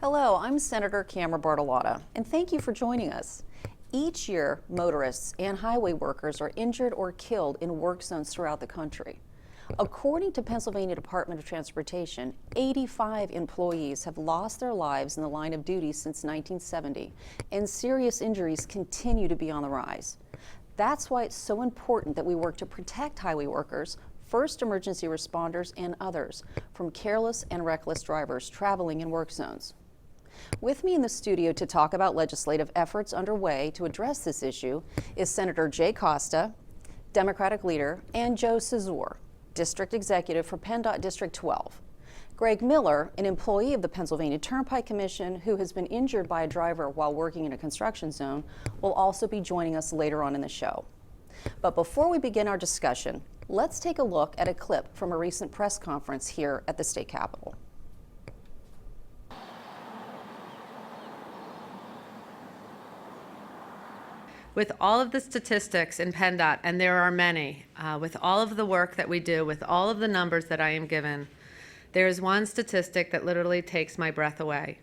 Hello, I'm Senator Camera Bartolotta, and thank you for joining us. Each year, motorists and highway workers are injured or killed in work zones throughout the country. According to Pennsylvania Department of Transportation, 85 employees have lost their lives in the line of duty since 1970, and serious injuries continue to be on the rise. That's why it's so important that we work to protect highway workers, first emergency responders, and others from careless and reckless drivers traveling in work zones. With me in the studio to talk about legislative efforts underway to address this issue is Senator Jay Costa, Democratic Leader, and Joe Szczur, District Executive for PennDOT District 12. Greg Miller, an employee of the Pennsylvania Turnpike Commission who has been injured by a driver while working in a construction zone, will also be joining us later on in the show. But before we begin our discussion, let's take a look at a clip from a recent press conference here at the state capitol. With all of the statistics in PennDOT, and there are many, with all of the work that we do, with all of the numbers that I am given, there is one statistic that literally takes my breath away.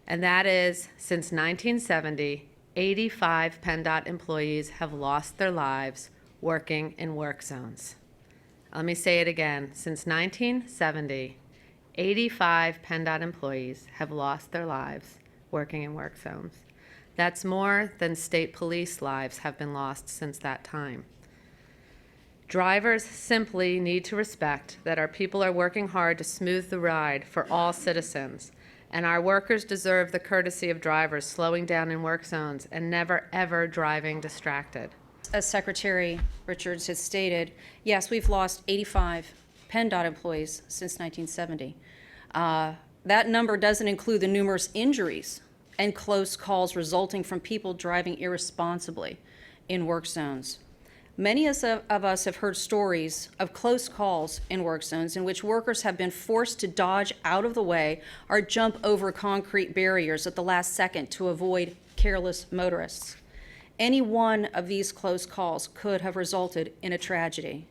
And that is, since 1970, 85 PennDOT employees have lost their lives working in work zones. Let me say it again. Since 1970, 85 PennDOT employees have lost their lives working in work zones. That's more than state police lives have been lost since that time. Drivers simply need to respect that our people are working hard to smooth the ride for all citizens, and our workers deserve the courtesy of drivers slowing down in work zones and never, ever driving distracted. As Secretary Richards has stated, yes, we've lost 85 PennDOT employees since 1970. That number doesn't include the numerous injuries and close calls resulting from people driving irresponsibly in work zones. Many of us have heard stories of close calls in work zones in which workers have been forced to dodge out of the way or jump over concrete barriers at the last second to avoid careless motorists. Any one of these close calls could have resulted in a tragedy.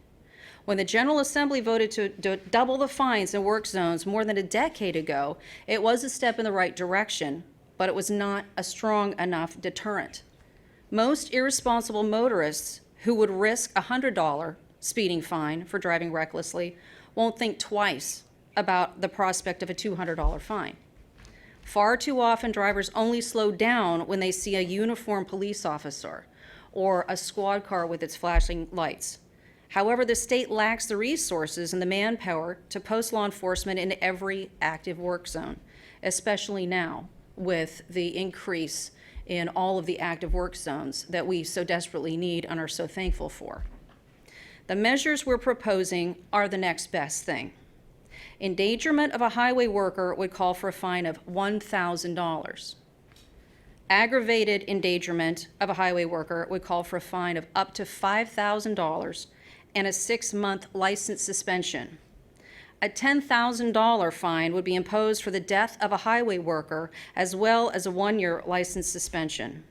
When the General Assembly voted to double the fines in work zones more than a decade ago, it was a step in the right direction, but it was not a strong enough deterrent. Most irresponsible motorists who would risk a $100 speeding fine for driving recklessly won't think twice about the prospect of a $200 fine. Far too often, drivers only slow down when they see a uniformed police officer or a squad car with its flashing lights. However, the state lacks the resources and the manpower to post law enforcement in every active work zone, especially now with the increase in all of the active work zones that we so desperately need and are so thankful for. The measures we're proposing are the next best thing. Endangerment of a highway worker would call for a fine of $1,000. Aggravated endangerment of a highway worker would call for a fine of up to $5,000 and a 6-month license suspension. A $10,000 fine would be imposed for the death of a highway worker, as well as a 1-year license suspension.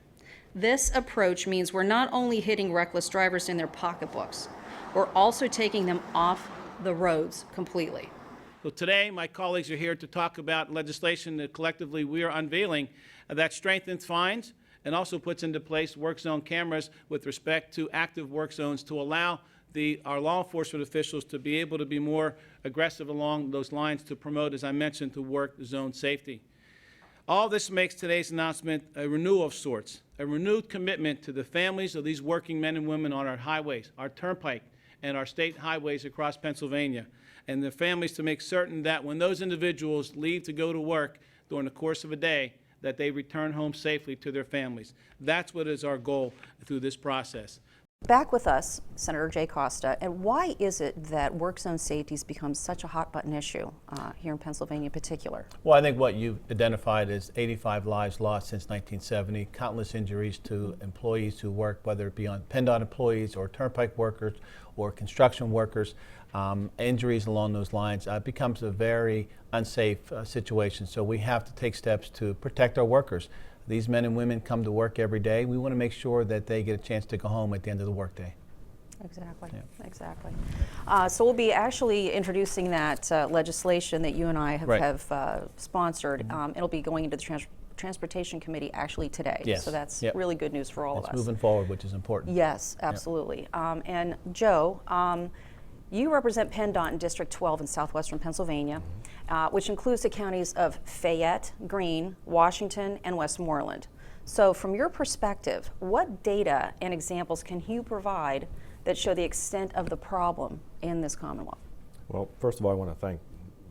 This approach means we're not only hitting reckless drivers in their pocketbooks, we're also taking them off the roads completely. So today, my colleagues are here to talk about legislation that collectively we are unveiling that strengthens fines and also puts into place work zone cameras with respect to active work zones to allow our law enforcement officials to be able to be more aggressive along those lines to promote, as I mentioned, to work zone safety. All this makes today's announcement a renewal of sorts, a renewed commitment to the families of these working men and women on our highways, our turnpike, and our state highways across Pennsylvania, and their families to make certain that when those individuals leave to go to work during the course of a day, that they return home safely to their families. That's what is our goal through this process. Back with us, Senator Jay Costa, and why is it that work zone safety has become such a hot button issue here in Pennsylvania in particular? Well, I think what you've identified is 85 lives lost since 1970, countless injuries to employees who work, whether it be on PennDOT employees or turnpike workers or construction workers. Injuries along those lines becomes a very unsafe situation. So we have to take steps to protect our workers. These men and women come to work every day. We want to make sure that they get a chance to go home at the end of the workday. Exactly, Yeah. exactly. So we'll be actually introducing that legislation that you and I have, Right. sponsored. It'll be going into the Transportation Committee actually today. Yes. So that's Yep. really good news for all It's of us. moving forward, which is important. Yes, absolutely. And Joe, you represent PennDOT in District 12 in southwestern Pennsylvania, which includes the counties of Fayette, Greene, Washington, and Westmoreland. So from your perspective, what data and examples can you provide that show the extent of the problem in this Commonwealth? Well, first of all, I want to thank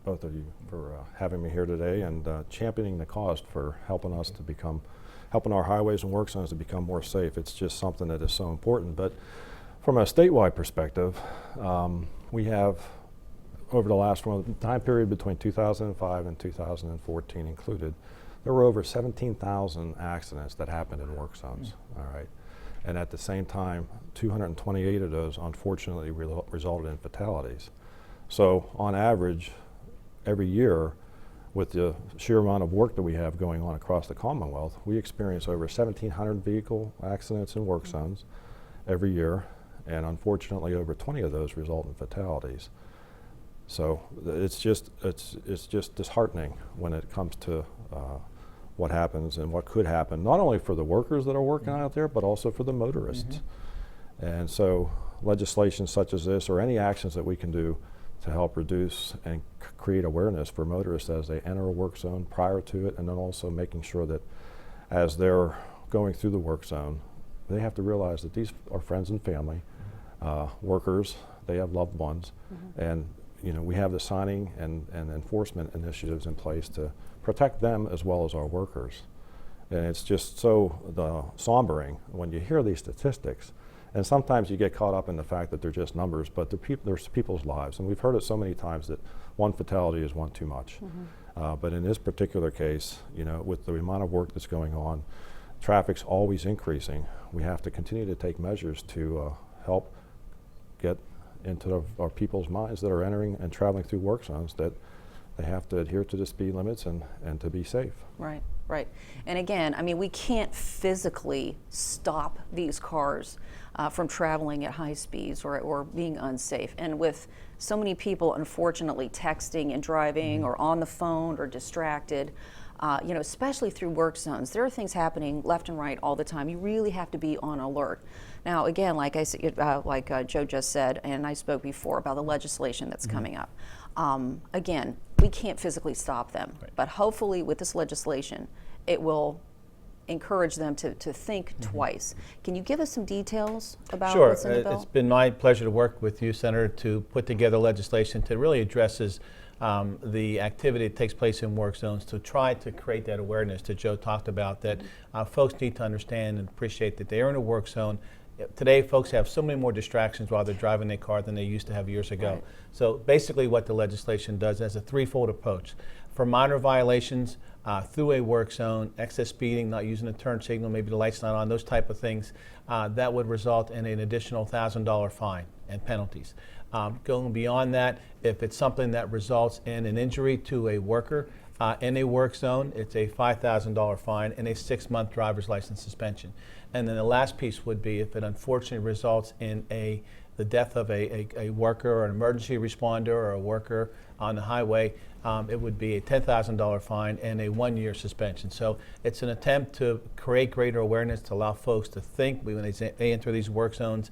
both of you for having me here today and championing the cause for helping us to helping our highways and work zones to become more safe. It's just something that is so important. But from a statewide perspective, we have, over the last time period between 2005 and 2014 included, there were over 17,000 accidents that happened in work zones. All right. And at the same time, 228 of those unfortunately resulted in fatalities. So on average, every year, with the sheer amount of work that we have going on across the Commonwealth, we experience over 1,700 vehicle accidents in work zones every year, and unfortunately over 20 of those result in fatalities. So it's just disheartening when it comes to what happens and what could happen, not only for the workers that are working out there, but also for the motorists. And so legislation such as this, or any actions that we can do to help reduce and create awareness for motorists as they enter a work zone, prior to it, and then also making sure that as they're going through the work zone, they have to realize that these are friends and family, workers, they have loved ones, and we have the signing and enforcement initiatives in place to protect them as well as our workers. And it's just so sombering when you hear these statistics. And sometimes you get caught up in the fact that they're just numbers, but there's people's lives. And we've heard it so many times that one fatality is one too much. But in this particular case, with the amount of work that's going on, traffic's always increasing. We have to continue to take measures to help get into our people's minds that are entering and traveling through work zones that they have to adhere to the speed limits and to be safe. Right, right. And again, I mean, we can't physically stop these cars from traveling at high speeds or being unsafe. And with so many people, unfortunately, texting and driving or on the phone or distracted, especially through work zones, there are things happening left and right all the time. You really have to be on alert. Now, again, like Joe just said, and I spoke before about the legislation that's coming up. Again, we can't physically stop them, but hopefully with this legislation, it will encourage them to think twice. Can you give us some details about what's in the bill? It's been my pleasure to work with you, Senator, to put together legislation that really addresses the activity that takes place in work zones, to try to create that awareness that Joe talked about, that folks need to understand and appreciate that they are in a work zone. Today, folks have so many more distractions while they're driving their car than they used to have years ago. Right. So basically what the legislation does is a threefold approach. For minor violations through a work zone, excess speeding, not using a turn signal, maybe the light's not on, those type of things, that would result in an additional $1,000 fine and penalties. Going beyond that, if it's something that results in an injury to a worker in a work zone, it's a $5,000 fine and a 6-month driver's license suspension. And then the last piece would be if it unfortunately results in the death of a worker or an emergency responder or a worker on the highway, it would be a $10,000 fine and a 1-year suspension. So it's an attempt to create greater awareness, to allow folks to think when they enter these work zones,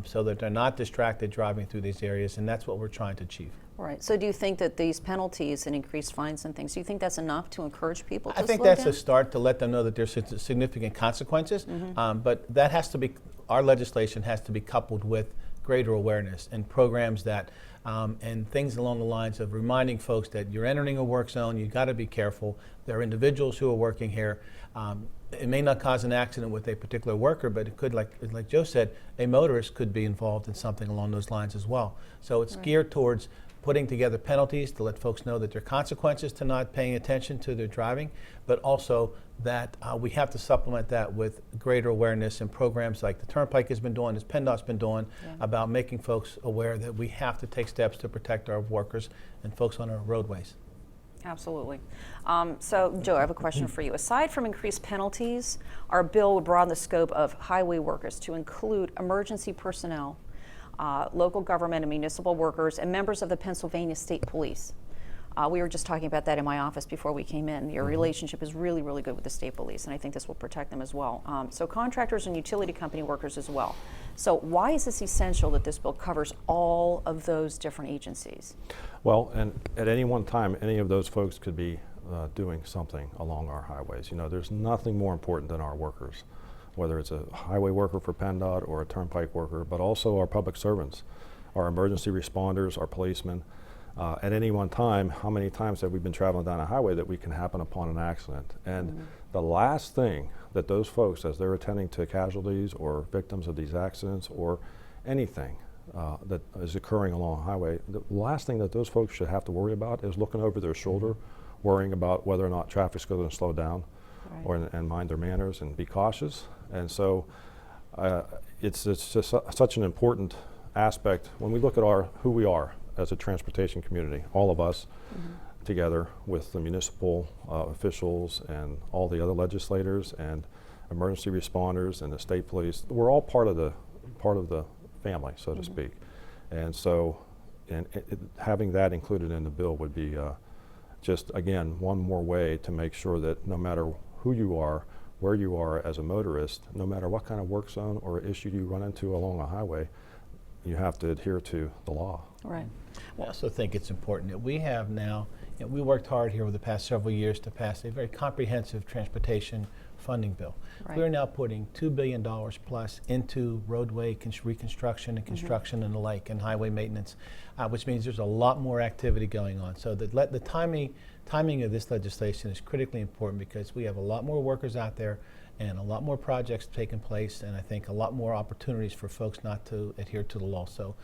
so that they're not distracted driving through these areas, and that's what we're trying to achieve. Right. So do you think that these penalties and increased fines and things, do you think that's enough to encourage people to I think slow that's down? a start to let them know that there's significant consequences, but that has to be, our legislation has to be coupled with greater awareness and programs that, and things along the lines of reminding folks that you're entering a work zone, you've got to be careful. There are individuals who are working here. It may not cause an accident with a particular worker, but it could, like Joe said, a motorist could be involved in something along those lines as well. So it's geared towards putting together penalties to let folks know that there are consequences to not paying attention to their driving, but also that we have to supplement that with greater awareness and programs like the Turnpike has been doing, as PennDOT's been doing, about making folks aware that we have to take steps to protect our workers and folks on our roadways. Absolutely. So, Joe, I have a question for you. Aside from increased penalties, our bill would broaden the scope of highway workers to include emergency personnel, local government and municipal workers, and members of the Pennsylvania State Police. We were just talking about that in my office before we came in. Your relationship is really, really good with the state police, and I think this will protect them as well. So contractors and utility company workers as well. So why is this essential that this bill covers all of those different agencies? Well, and at any one time, any of those folks could be doing something along our highways. You know, there's nothing more important than our workers, whether it's a highway worker for PennDOT or a turnpike worker, but also our public servants, our emergency responders, our policemen. At any one time, how many times have we been traveling down a highway that we can happen upon an accident? And the last thing that those folks, as they're attending to casualties or victims of these accidents or anything that is occurring along a highway, the last thing that those folks should have to worry about is looking over their shoulder, worrying about whether or not traffic's going to slow down, and mind their manners and be cautious. And so it's just such an important aspect when we look at who we are as a transportation community, all of us together with the municipal officials and all the other legislators and emergency responders and the state police. We're all part of the family, so to speak. And so having that included in the bill would be just, again, one more way to make sure that no matter who you are, where you are as a motorist, no matter what kind of work zone or issue you run into along a highway, you have to adhere to the law. Right. I also think it's important that we have now, we worked hard here over the past several years to pass a very comprehensive transportation funding bill. Right. We're now putting $2 billion plus into roadway reconstruction and construction and the like, and highway maintenance, which means there's a lot more activity going on. So the timing of this legislation is critically important because we have a lot more workers out there and a lot more projects taking place, and I think a lot more opportunities for folks not to adhere to the law. So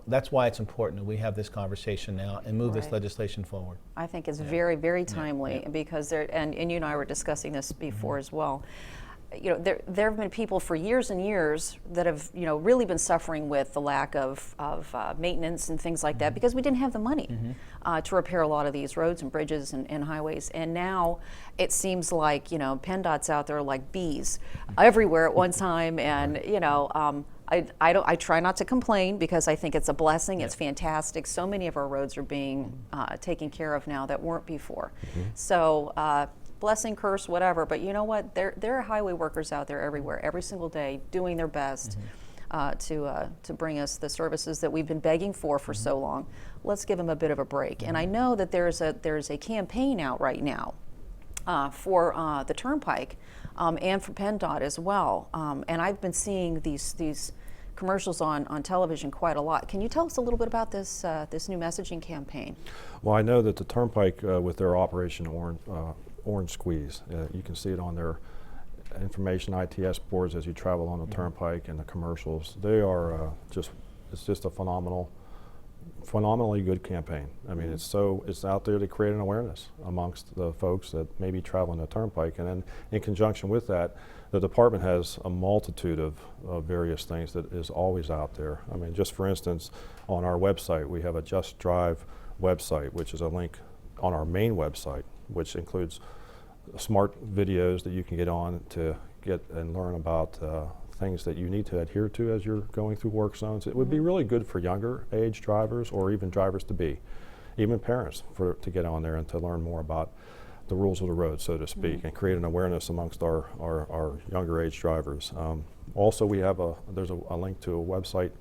that's why it's important that we have this conversation now and move this legislation forward. I think it's very, very timely because and you and I were discussing this before as well. You know, there have been people for years and years that have, really been suffering with the lack of maintenance and things like that because we didn't have the money to repair a lot of these roads and bridges and highways. And now it seems like, PennDOT's out there like bees everywhere at one time. And, I try not to complain because I think it's a blessing. It's fantastic. So many of our roads are being taken care of now that weren't before. So, blessing, curse, whatever, but you know what? There are highway workers out there everywhere, every single day, doing their best to bring us the services that we've been begging for so long. Let's give them a bit of a break. And I know that there's a campaign out right now for the Turnpike and for PennDOT as well. And I've been seeing these commercials on television quite a lot. Can you tell us a little bit about this new messaging campaign? Well, I know that the Turnpike with their Operation Orange Squeeze. You can see it on their information ITS boards as you travel on the Turnpike and the commercials. They are it's just a phenomenally good campaign. I mean, it's out there to create an awareness amongst the folks that may be traveling the Turnpike. And then in conjunction with that, the department has a multitude of various things that is always out there. I mean, just for instance, on our website, we have a Just Drive website, which is a link on our main website, which includes smart videos that you can get on to get and learn about things that you need to adhere to as you're going through work zones. It would be really good for younger age drivers or even drivers to be, even parents, to get on there and to learn more about the rules of the road, so to speak, and create an awareness amongst our younger age drivers. Also, we have there's a link to a website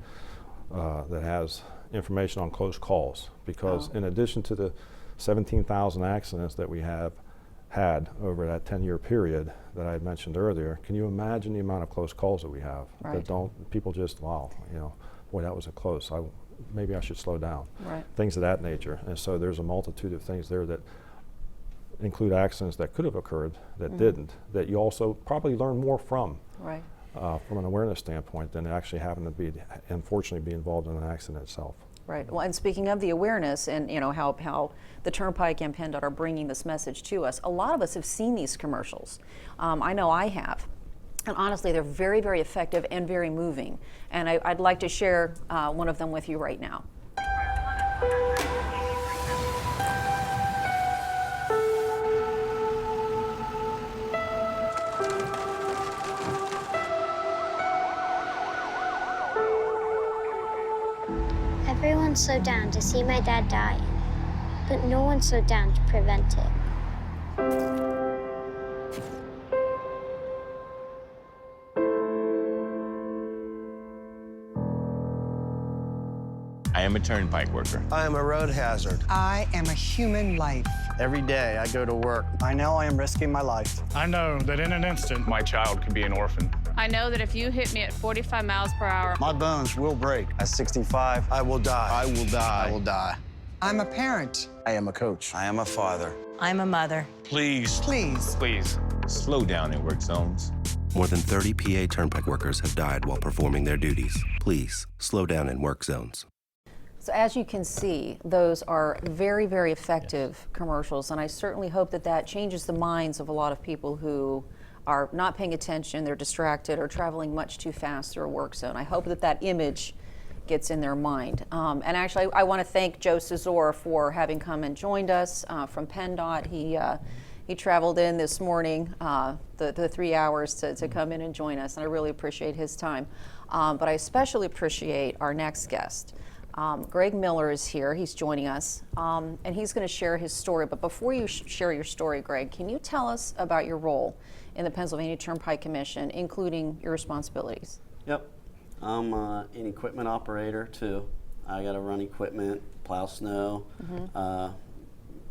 that has information on close calls, because in addition to the 17,000 accidents that we have had over that 10-year period that I had mentioned earlier, can you imagine the amount of close calls that we have? Right. That people just, wow, boy, that was a close. Maybe I should slow down. Right. Things of that nature. And so there's a multitude of things there that include accidents that could have occurred that didn't, that you also probably learn more from. Right. From an awareness standpoint than actually having to unfortunately be involved in an accident itself. Right. Well, and speaking of the awareness and how the Turnpike and PennDOT are bringing this message to us, a lot of us have seen these commercials. I know I have. And honestly, they're very, very effective and very moving. And I'd like to share one of them with you right now. slowed down to see my dad dying, but no one slowed down to prevent it. I am a turnpike worker. I am a road hazard. I am a human life. Every day I go to work. I know I am risking my life. I know that in an instant, my child could be an orphan. I know that if you hit me at 45 miles per hour, my bones will break. At 65, I will die. I will die. I will die. I'm a parent. I am a coach. I am a father. I'm a mother. Please. Please. Please. Slow down in work zones. More than 30 PA Turnpike workers have died while performing their duties. Please, slow down in work zones. So as you can see, those are very, very effective commercials, and I certainly hope that that changes the minds of a lot of people who are not paying attention, they're distracted, or traveling much too fast through a work zone. I hope that that image gets in their mind. And actually, I want to thank Joe Szczur for having come and joined us from PennDOT. He traveled in this morning, the 3 hours to come in and join us, and I really appreciate his time. But I especially appreciate our next guest. Greg Miller is here. He's joining us, and he's going to share his story. But before you share your story, Greg, can you tell us about your role in the Pennsylvania Turnpike Commission, including your responsibilities? Yep. I'm an equipment operator, too. I got to run equipment, plow snow,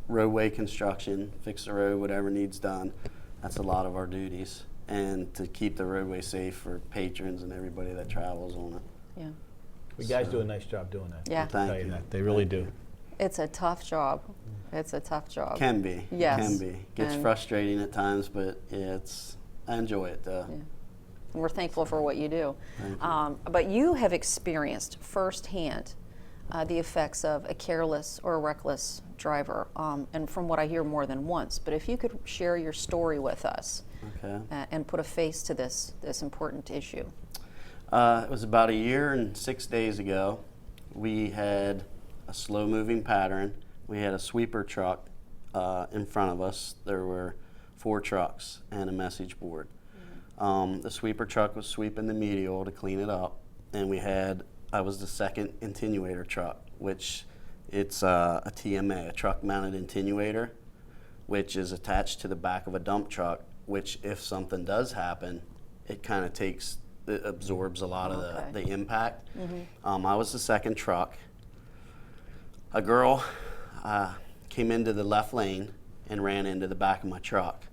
roadway construction, fix the road, whatever needs done. That's a lot of our duties. And to keep the roadway safe for patrons and everybody that travels on it. Yeah. You guys do a nice job doing that. Yeah. I'll tell you that. They really do. It's a tough job. It's a tough job. Can be. Yes. Can be. Gets frustrating at times, but I enjoy it though. Yeah. And we're thankful for what you do. Thank you. But you have experienced firsthand the effects of a careless or a reckless driver, and from what I hear, more than once. But if you could share your story with us, okay, and put a face to this important issue. It was about 1 year and 6 days ago. We had a slow-moving pattern. We had a sweeper truck in front of us. There were 4 trucks and a message board. The sweeper truck was sweeping the medial to clean it up, and I was the second attenuator truck, which it's a TMA, a truck-mounted attenuator, which is attached to the back of a dump truck, which if something does happen, it kind of absorbs a lot of the impact. I was the second truck. A girl came into the left lane and ran into the back of my truck.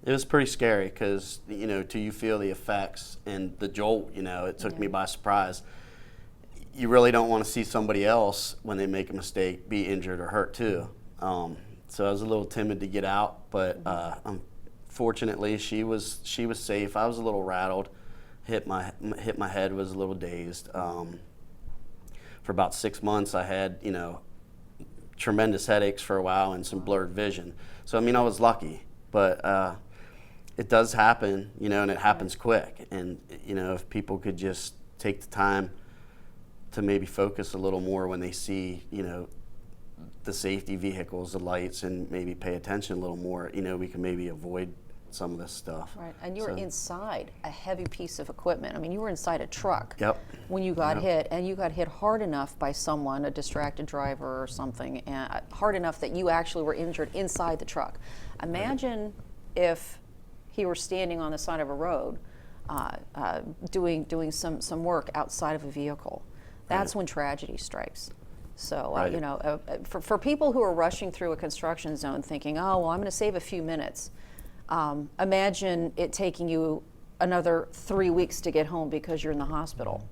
It was pretty scary because, till you feel the effects and the jolt, it took me by surprise. You really don't want to see somebody else, when they make a mistake, be injured or hurt too. So I was a little timid to get out, but fortunately, she was safe. I was a little rattled. Hit my head, was a little dazed. For about 6 months, I had tremendous headaches for a while and some blurred vision. So I was lucky, but it does happen, and it happens quick. And if people could just take the time to maybe focus a little more when they see the safety vehicles, the lights, and maybe pay attention a little more, we can maybe avoid some of this stuff. Right, and you were inside a heavy piece of equipment. You were inside a truck. Yep. When you got hit, and you got hit hard enough by someone, a distracted driver or something, hard enough that you actually were injured inside the truck. Imagine if he were standing on the side of a road, doing some work outside of a vehicle. That's when tragedy strikes. So, for people who are rushing through a construction zone thinking, oh, well, I'm going to save a few minutes, imagine it taking you another 3 weeks to get home because you're in the hospital.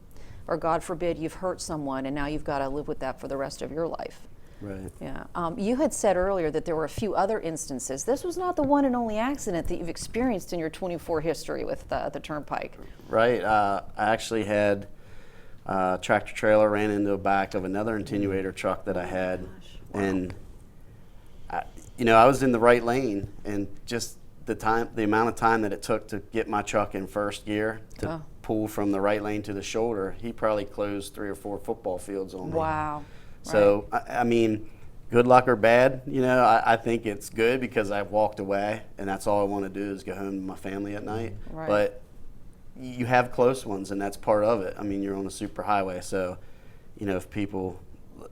Or God forbid you've hurt someone and now you've got to live with that for the rest of your life. Right. Yeah. You had said earlier that there were a few other instances. This was not the one and only accident that you've experienced in your 24 history with the Turnpike. Right. I actually had a tractor trailer ran into the back of another attenuator truck that I had. Wow. And, I was in the right lane, and just the amount of time that it took to get my truck in first gear to pull from the right lane to the shoulder, he probably closed 3 or 4 football fields on me. Wow. So, right. Good luck or bad, I think it's good because I walked away, and that's all I want to do is go home to my family at night. Right. But you have close ones, and that's part of it. You're on a super highway, so you know, if people,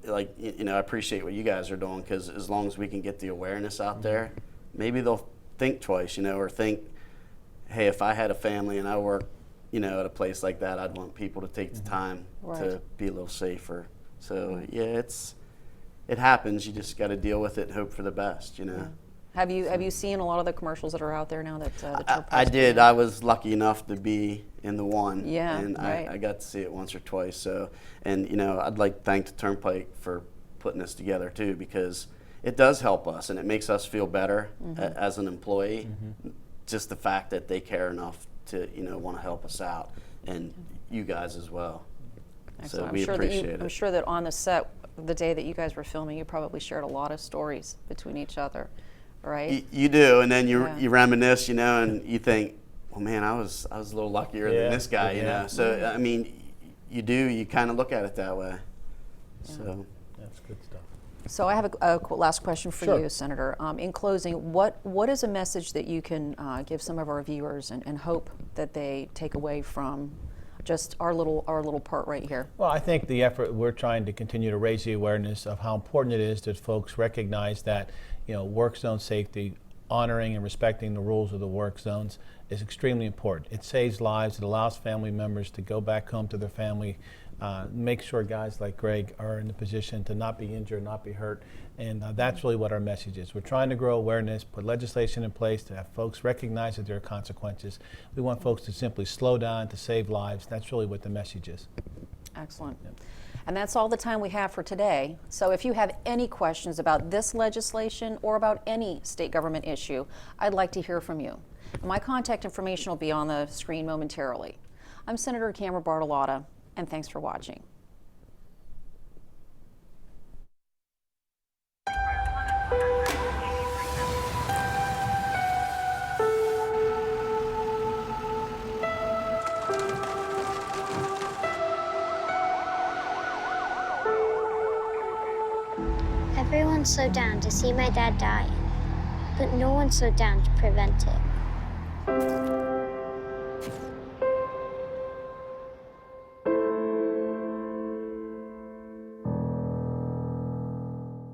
like, you know, I appreciate what you guys are doing, because as long as we can get the awareness out there, maybe they'll think twice, you know, or think, hey, if I had a family and I work, you know, at a place like that, I'd want people to take the time to be a little safer. So yeah, it happens. You just got to deal with it and hope for the best, you know. Have you seen a lot of the commercials that are out there now that the I did. I was lucky enough to be in the one, and right. I got to see it once or twice. So, and you know, I'd like to thank the Turnpike for putting this together too, because it does help us and it makes us feel better as an employee. Just the fact that they care enough to, you know, want to help us out, and you guys as well. Excellent. So we appreciate it. I'm sure that on the set, the day that you guys were filming, you probably shared a lot of stories between each other, right? You do, and then you reminisce, you know, and you think, well, man, I was a little luckier than this guy, you know. So I mean, you kind of look at it that way. So That's good stuff. So I have a last question for Sure. you, Senator. In closing, what is a message that you can give some of our viewers and hope that they take away from just our little part right here? Well, I think the effort, we're trying to continue to raise the awareness of how important it is that folks recognize that, you know, work zone safety, honoring and respecting the rules of the work zones is extremely important. It saves lives. It allows family members to go back home to their family, make sure guys like Greg are in the position to not be injured, not be hurt, and that's really what our message is. We're trying to grow awareness, put legislation in place to have folks recognize that there are consequences. We want folks to simply slow down to save lives. That's really what the message is. Excellent. And that's all the time we have for today. So if you have any questions about this legislation or about any state government issue, I'd like to hear from you. My contact information will be on the screen momentarily. I'm Senator Cameron Bartolotta, and thanks for watching. Everyone's so down to see my dad dying, but no one's so down to prevent it.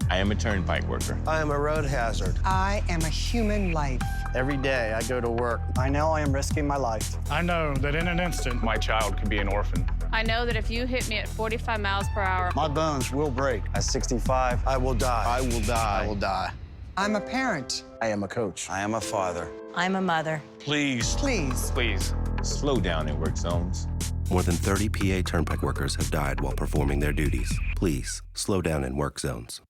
I am a turnpike worker. I am a road hazard. I am a human life. Every day I go to work. I know I am risking my life. I know that in an instant, my child could be an orphan. I know that if you hit me at 45 miles per hour, My bones will break. At 65, I will die. I will die. I will die. I'm a parent. I am a coach. I am a father. I'm a mother. Please, Please. Please. slow down in work zones. More than 30 PA Turnpike workers have died while performing their duties. Please, slow down in work zones.